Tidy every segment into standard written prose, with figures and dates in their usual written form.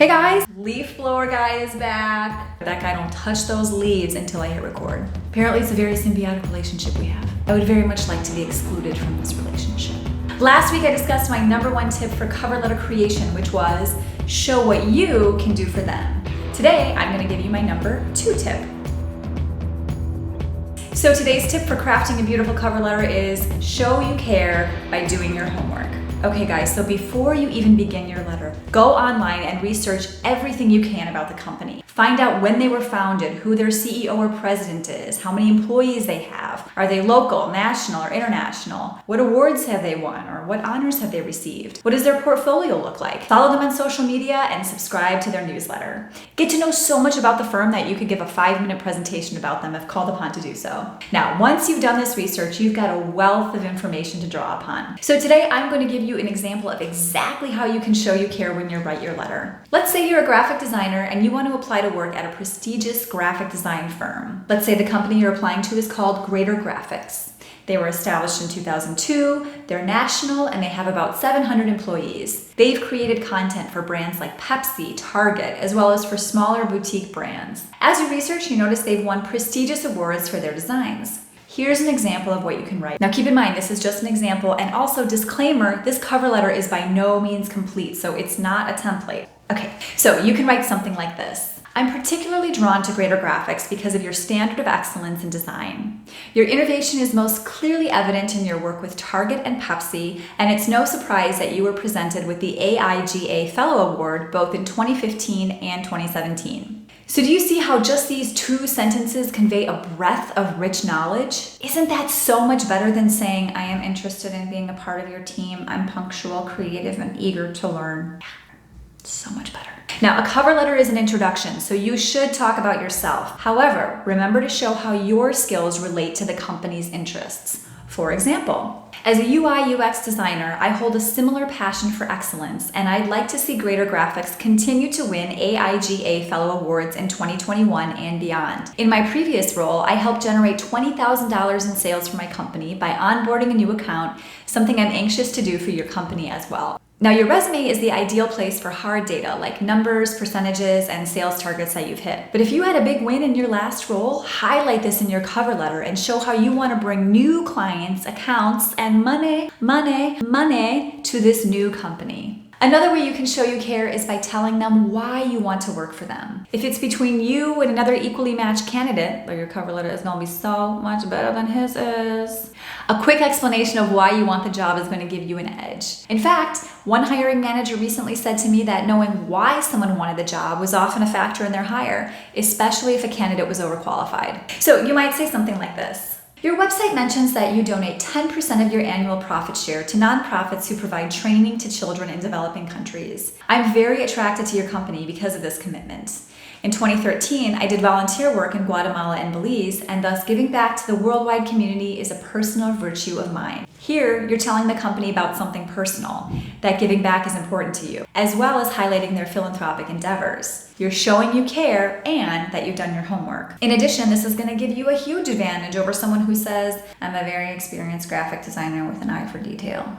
Hey guys, leaf blower guy is back. That guy don't touch those leaves until I hit record. Apparently it's a very symbiotic relationship we have. I would very much like to be excluded from this relationship. Last week I discussed my #1 tip for cover letter creation, which was show what you can do for them. Today I'm gonna give you my #2 tip. So today's tip for crafting a beautiful cover letter is show you care by doing your homework. Okay guys, so before you even begin your letter, go online and research everything you can about the company. Find out when they were founded, who their CEO or president is, how many employees they have. Are they local, national, or international? What awards have they won, or what honors have they received? What does their portfolio look like? Follow them on social media and subscribe to their newsletter. Get to know so much about the firm that you could give a 5-minute presentation about them if called upon to do so. Now, once you've done this research, you've got a wealth of information to draw upon. So today I'm going to give you an example of exactly how you can show you care when you write your letter. Let's say you're a graphic designer and you want to apply to work at a prestigious graphic design firm. Let's say the company you're applying to is called Corday Graphics. They were established in 2002, they're national, and they have about 700 employees. They've created content for brands like Pepsi, Target, as well as for smaller boutique brands. As you research, you notice they've won prestigious awards for their designs. Here's an example of what you can write. Now keep in mind, this is just an example, and also disclaimer, this cover letter is by no means complete, so it's not a template. Okay, so you can write something like this. I'm particularly drawn to Corday Graphics because of your standard of excellence in design. Your innovation is most clearly evident in your work with Target and Pepsi, and it's no surprise that you were presented with the AIGA Fellow Award both in 2015 and 2017. So do you see how just these 2 sentences convey a breadth of rich knowledge? Isn't that so much better than saying, I am interested in being a part of your team, I'm punctual, creative, and eager to learn? So much better. Now, a cover letter is an introduction, so you should talk about yourself. However, remember to show how your skills relate to the company's interests. For example, as a UI UX designer, I hold a similar passion for excellence, and I'd like to see Corday Graphics continue to win AIGA Fellow Awards in 2021 and beyond. In my previous role, I helped generate $20,000 in sales for my company by onboarding a new account, something I'm anxious to do for your company as well. Now, your resume is the ideal place for hard data like numbers, percentages, and sales targets that you've hit. But if you had a big win in your last role, highlight this in your cover letter and show how you want to bring new clients, accounts, and money to this new company. Another way you can show you care is by telling them why you want to work for them. If it's between you and another equally matched candidate, well, your cover letter is going to be so much better than his is. A quick explanation of why you want the job is going to give you an edge. In fact, one hiring manager recently said to me that knowing why someone wanted the job was often a factor in their hire, especially if a candidate was overqualified. So you might say something like this. Your website mentions that you donate 10% of your annual profit share to nonprofits who provide training to children in developing countries. I'm very attracted to your company because of this commitment. In 2013, I did volunteer work in Guatemala and Belize, and thus giving back to the worldwide community is a personal virtue of mine. Here, you're telling the company about something personal, that giving back is important to you, as well as highlighting their philanthropic endeavors. You're showing you care and that you've done your homework. In addition, this is going to give you a huge advantage over someone who says, I'm a very experienced graphic designer with an eye for detail.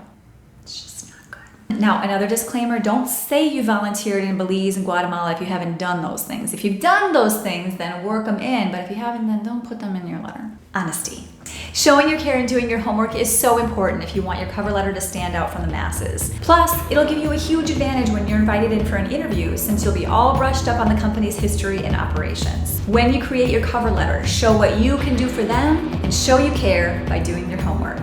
It's just not good. Now, another disclaimer, don't say you volunteered in Belize and Guatemala if you haven't done those things. If you've done those things, then work them in, but if you haven't, then don't put them in your letter. Honesty. Showing your care and doing your homework is so important if you want your cover letter to stand out from the masses. Plus, it'll give you a huge advantage when you're invited in for an interview since you'll be all brushed up on the company's history and operations. When you create your cover letter, show what you can do for them and show you care by doing your homework.